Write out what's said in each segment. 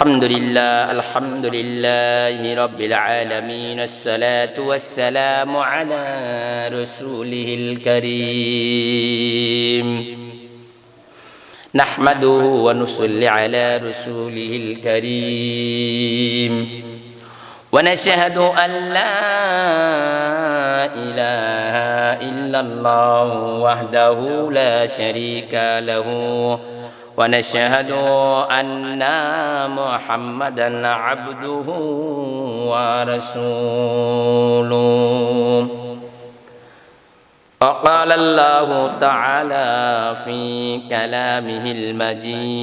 الحمد لله رب العالمين الصلاة والسلام على رسوله الكريم نحمده ونصلي على رسوله الكريم ونشهد أن لا إله إلا الله وحده لا شريك له ونشهد أن محمدا عبده ورسوله وقال الله تعالى في كلامه المجيد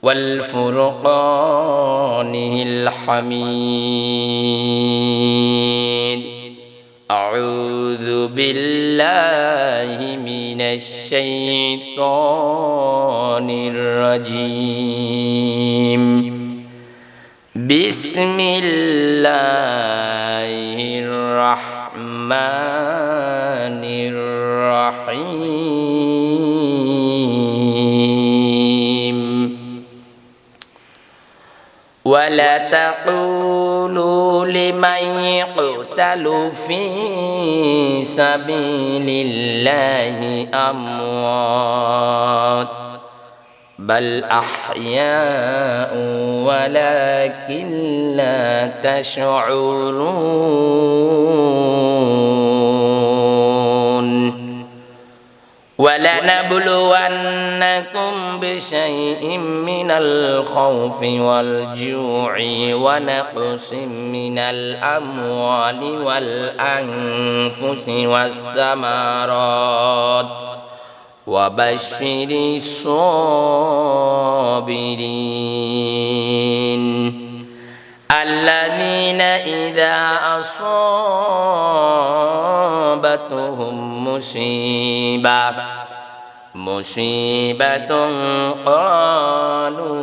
والفرقانه الحميد أعوذ بالله من الشيطان الرجيم بسم الله الرحمن الرحيم ولا تقولوا لمن يقتل في سبيل الله أموات بل أحياء ولكن لا تشعرون ولنبلونكم بشيء من الخوف والجوع ونقص من الأموال والأنفس والثمرات وبشر الصابرين الذين إذا أصابتهم مصيبة قالوا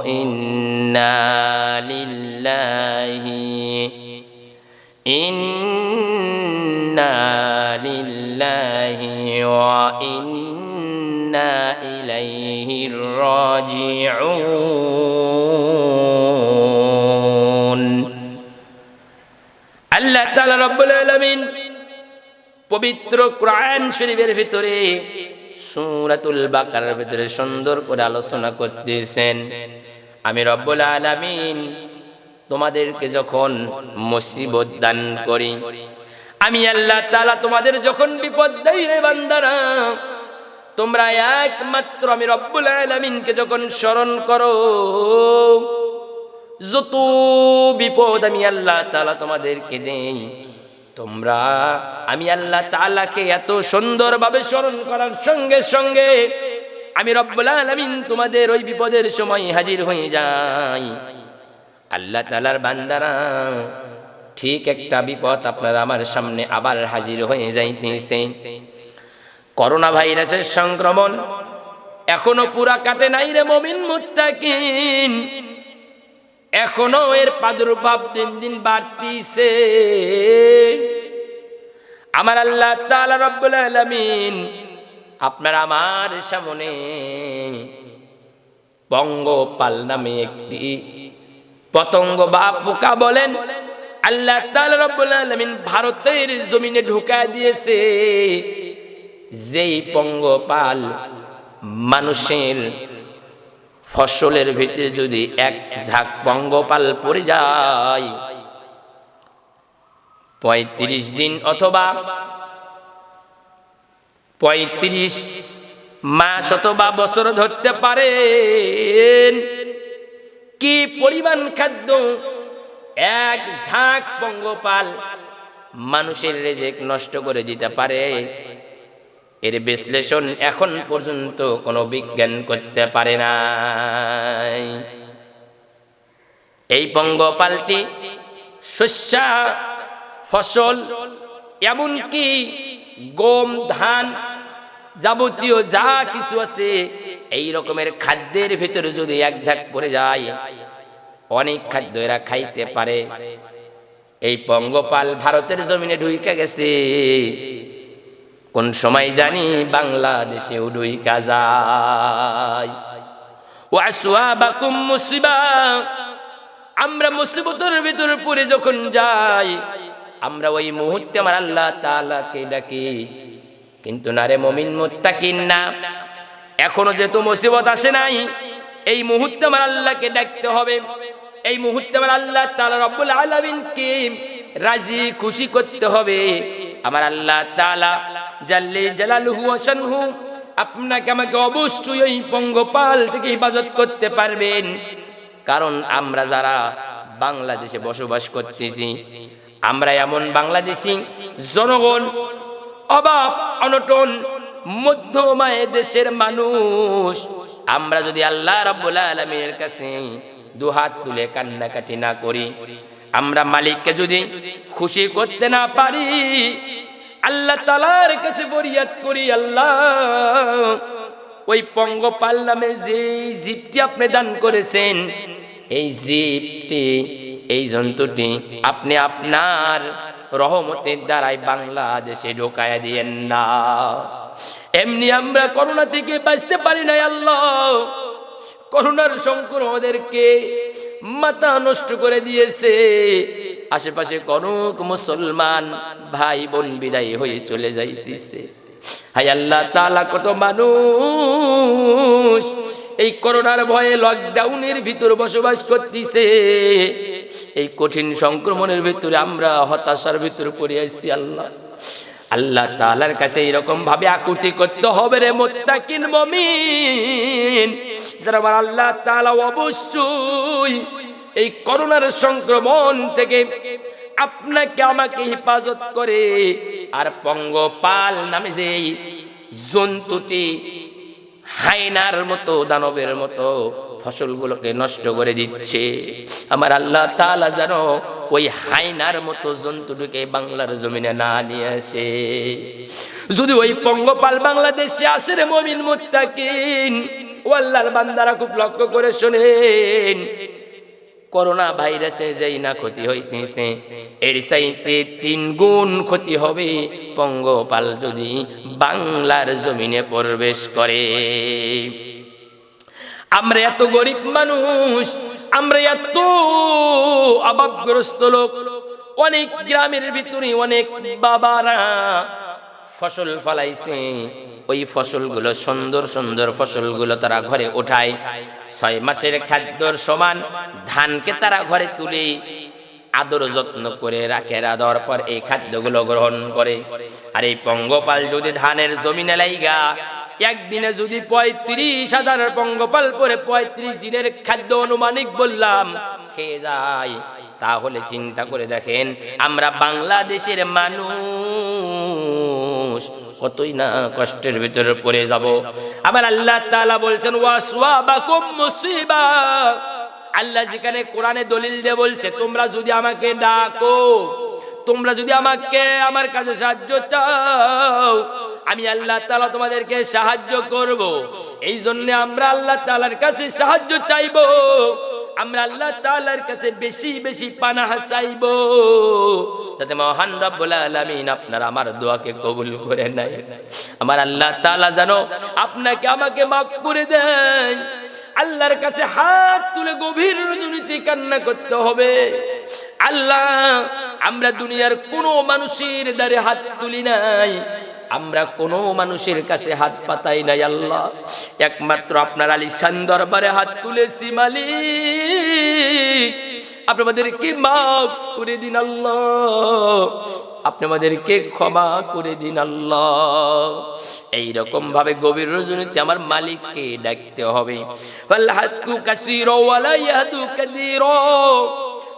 إنا لله وإنا إليه راجعون الله تعالى رب العالمين পবিত্র কোরআন শরীফের ভিতরে সূরাতুল বাকারার ভিতরে সুন্দর করে আলোচনা করতেছেন আমি রব্বুল আলামিন তোমাদেরকে যখন মুসিবত দান করি আমি আল্লাহ তাআলা তোমাদের যখন বিপদ দেই রে বান্দারা তোমরা একমাত্র আমি রব্বুল আলামিনকে যখন স্মরণ করো যত বিপদ আমি আল্লাহ তাআলা তোমাদেরকে দেই তোমরা আমি আল্লাহ তাআলাকে এত সুন্দরভাবে স্মরণ করার সঙ্গে সঙ্গে আমি রব্বুল আলামিন তোমাদের ওই বিপদের সময় হাজির হয়ে যাই আল্লাহ তাআলার বান্দারা ঠিক একটা বিপদ আপনার আমার সামনে আবার হাজির হয়ে যাইতেছে করোনা ভাইরাসের সংক্রমণ এখনো পুরা কাটে নাই রে মুমিন মুত্তাকিন এখনো এর প্রাদুর্ভাব দিন দিন বাড়তিছে আমার আল্লাহ তাআলা রব্বুল আলামিন আপনার আমার সামনে পঙ্গপাল নামে একটি পতঙ্গ বা পোকা বলেন আল্লাহ তাআলা রব্বুল আলামিন ভারতের জমিনে ঢুকা দিয়েছে যেই পঙ্গপাল মানুষের ফসলের ভিতরে যদি এক ঝাঁক পঙ্গপাল পড়ে যায় ৩৫ দিন অথবা ৩৫ মাস অথবা বছর ধরতে পারেন কি পরিমাণ খাদ্য এক ঝাঁক পঙ্গপাল মানুষের রিজিক নষ্ট করে দিতে পারে এর বিশ্লেষণ এখন পর্যন্ত কোনো বিজ্ঞান করতে পারে না এই পঙ্গপালটি শস্য ফসল এমনকি গম ধান যাবতীয় যা কিছু আছে এই রকমের খাদ্যের ভিতরে যদি এক ঝাঁক পড়ে যায় অনেক খাদ্য এরা খাইতে পারে এই পঙ্গপাল ভারতের জমিনে ঢুইকা গেছে কোন সময় জানি বাংলাদেশে ঢুইকা যায় ওয়া আসওয়াবাকুম মুসিবা, আমরা মুসিবতের ভিতর পড়ে যখন যাই আমরা ওই মুহূর্তে আমার আল্লাহ তাআলাকে ডাকি। কিন্তু না রে মুমিন মুত্তাকিন না, এখনো যেহেতু মুসিবত আসে নাই, এই মুহূর্তে আমার আল্লাহকে ডাকতে হবে। এই মুহূর্তে আমার আল্লাহ তাআলা রব্বুল আলামিনকে রাজি খুশি করতে হবে। আমার আল্লাহ তাআলা জাল্লে জালালুহু ওয়া শানহু আপনাকে আমাকে অবশ্যই ওই পঙ্গপাল থেকে হেফাজত করতে পারবেন। কারণ আমরা যারা বাংলাদেশে বসবাস করতেছি, আমরা এমন বাংলাদেশি জনগণ, অভাব অনটন মধ্যমায় দেশের মানুষ, আমরা যদি আল্লাহ রাব্বুল আলামিনের কাছে দুহাত তুলে কান্নাকাটি না করি, আমরা মালিককে যদি খুশি করতে না পারি, আল্লাহ তাআলার কাছে ফরিয়াদ করি, আল্লাহ ওই পঙ্গপাল নামে যে জীবটি আপনি দান করেছেন, এই জীবটি, এই জন্তুটি আপনি আপনার রহমতের দ্বারাই বাংলাদেশে ঢোকায়া দিয়েন না। এমনি আমরা করোনা থেকে বাঁচতে পারি না আল্লাহ। করোনার সংকট আমাদেরকে মাথা নষ্ট করে দিয়েছে। আশেপাশে কনক মুসলমান ভাই বোন বিদায় হয়ে চলে যাইতেছে। হায় আল্লাহ তাআলা, কত মানুষ এই করোনার ভয়ে লকডাউনের ভিতর বসবাস করতেছে। এই কঠিন সংক্রমণের ভিতরে আমরা হতাশার ভিতর পড়ে আছি। আল্লাহ আল্লাহ তাআলার কাছে এরকম ভাবে আকুতি করতে হবে রে মুত্তাকিন মুমিন, যারা আমার আল্লাহ তাআলা অবশ্যই এই করোনার সংক্রমণ থেকে আপনাকে আমাকে হেফাজত করে। আর পঙ্গপাল নামে যে জন্তুটি হায়নার মতো, দানবের মতো ফসলগুলোকে নষ্ট করে দিচ্ছে, আমার আল্লাহ তাআলা যেন ওই হায়নার মতো জন্তুটিকে বাংলার জমিনে না নিয়ে আসে। যদি ওই পঙ্গপাল বাংলাদেশে আসে রে মুমিন মুত্তাকিন, ও আল্লাহর বান্দারা খুব লক্ষ্য করে শোনেন, করোনা ভাইরাসে যেই না ক্ষতি হইতেছে, এর চাইতে 3 গুণ ক্ষতি হবে পঙ্গপাল যদি বাংলার জমিনে প্রবেশ করে। আমরা এত গরিব মানুষ, আমরা এত অভাবগ্রস্ত লোক, অনেক গ্রামের ভিতরে অনেক বাবারা ফসল ফলাইছে, ওই ফসলগুলো সুন্দর সুন্দর ফসলগুলো তারা ঘরে ওঠায়, 6 মাসের খাদ্যর সমান ধানকে তারা ঘরে তুলে আদর যত্ন করে রাখে, দেওয়ার পর এই খাদ্যগুলো গ্রহণ করে। আর এই পঙ্গপাল যদি ধানের জমিনে লাইগা একদিনে যদি 35,000 পঙ্গপাল পরে 35 দিনের খাদ্য অনুমানিক বললাম খেয়ে যায়, তাহলে চিন্তা করে দেখেন আমরা বাংলাদেশের মানুষ কতই না কষ্টের ভিতরে পড়ে যাব। আবার আল্লাহ তাআলা বলছেন ওয়াসওয়াবাকুম মুসিবা, আল্লাহ যেখানে কোরআনে দলিল দিয়ে বলছে তোমরা যদি আমাকে ডাকো, তোমরা যদি আমাকে আমার কাছে সাহায্য চাও, আমি আল্লাহ তাআলা তোমাদেরকে সাহায্য করব। এই জন্য আমরা আল্লাহ তাআলার কাছে সাহায্য চাইবো, আমরা আল্লাহ তাআলার কাছে বেশি বেশি পানাহ চাইবো, যাতে মহান রব্বুল আলামিন আপনার আমার দোয়াকে কবুল করে নেয়। আমার আল্লাহ তাআলা যেন আপনাকে আমাকে মাফ করে দেয়। আল্লাহর কাছে হাত তুলে গভীর রজনীতে কান্না করতে হবে। আল্লাহ, আমরা দুনিয়ার কোনো মানুষের দ্বারে হাত তুলি নাই, আমরা কোনো মানুষের কাছে হাত পাতাই নাই আল্লাহ, একমাত্র আপনার আলিশান দরবারে হাত তুলেছি। মালিক, আপনি আমাদেরকে মাফ করে দিন আল্লাহ, আপনি আমাদেরকে ক্ষমা করে দিন আল্লাহ। এইরকম ভাবে গভীর রজনীতে আমার মালিককে ডাকতে হবে। ফালহাতু কাসীরা ওয়ালা ইয়াহদু কাদীরা,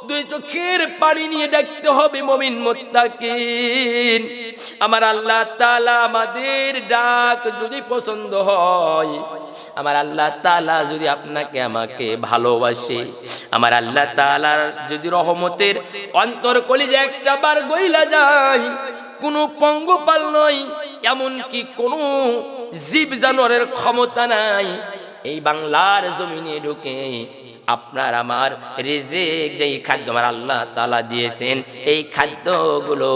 2 চোখের পানি নিয়ে ডাকতে হবে মুমিন মুত্তাকিন। আমার আল্লাহ তাআলা আমাদের ডাক যদি পছন্দ হয়, আমার আল্লাহ তাআলা যদি আপনাকে আমাকে ভালোবাসে, আমার আল্লাহ তাআলার যদি রহমতের অন্তর কলিজা একটা বার গইলা যায়, কোনো পঙ্গপাল নয়, এমন কি কোনো জীব জানোয়ারের ক্ষমতা নাই এই বাংলার জমিনে ঢুকে আপনার আমার রিজিক যেই খাদ্য আমার আল্লাহ তাআলা দিয়েছেন এই খাদ্যগুলো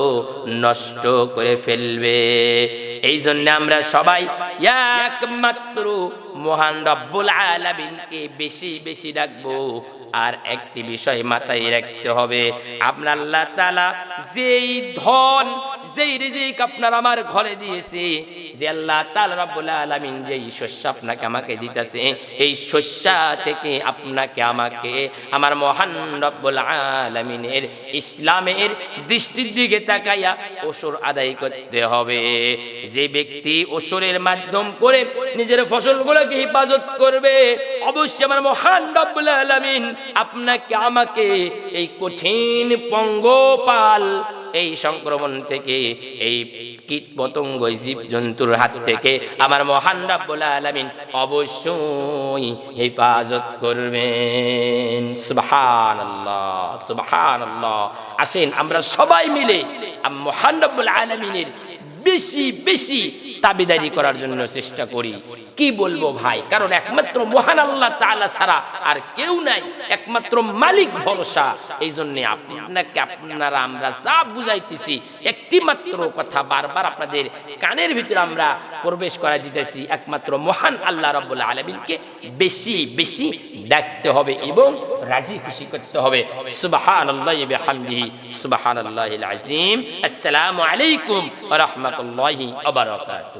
নষ্ট করে ফেলবে। এই জন্য আমরা সবাই একমাত্র মহান রব্বুল আলামিনকে বেশি বেশি ডাকবো। আর একটি বিষয় মাথায় রাখতে হবে, আপনার আল্লাহ তাআলা যেই ধন যেই রিজিক আপনার আমার ঘরে দিয়েছে, যে আল্লাহ তাআলা রব্বুল আলামিন যেই শস্য আপনাকে আমাকে দিতেছে, এই শস্য থেকে আপনাকে আমাকে আমার মহান রব্বুল আলামিনের ইসলামের দৃষ্টির দিকে তাকাইয়া ওসর আদায় করতে হবে। যে ব্যক্তি ওসরের মাধ্যম করে নিজের ফসলগুলোকে হেফাজত করবে, অবশ্যই আমার মহান রব্বুল আলামিন আপনাকে আমাকে এই কঠিন পঙ্গপাল, এই সংক্রমণ থেকে, এই কীট পতঙ্গ, জীব জন্তুর হাত থেকে আমার মহান রব্বুল আলামিন অবশ্যই হেফাজত করবেন। সুবহানাল্লাহ, সুবহানাল্লাহ। আসেন আমরা সবাই মিলে মহান রব্বুল আলামিনের বেশি বেশি তাবেদারি করার জন্য চেষ্টা করি। কি বলবো ভাই, কারণ একমাত্র মহান আল্লাহ তাআলা ছাড়া আর কেউ নাই, একমাত্র মালিক ভরসা। এই জন্য আপনাকে আপনারা আমরা যা বুঝাইতেছি একটি মাত্র কথা বারবার আপনাদের কানের ভিতরে আমরা প্রবেশ করা দিতেছি, একমাত্র মহান আল্লাহ রাব্বুল আলামিনকে বেশি বেশি ডাকতে হবে এবং রাজি খুশি করতে হবে। সুবহানাল্লাহি ওয়া বিহামদিহি সুবহানাল্লাহিল আযীম। আসসালামু আলাইকুম ওয়া রাহমাতুল্লাহি ওয়া বারাকাতুহু।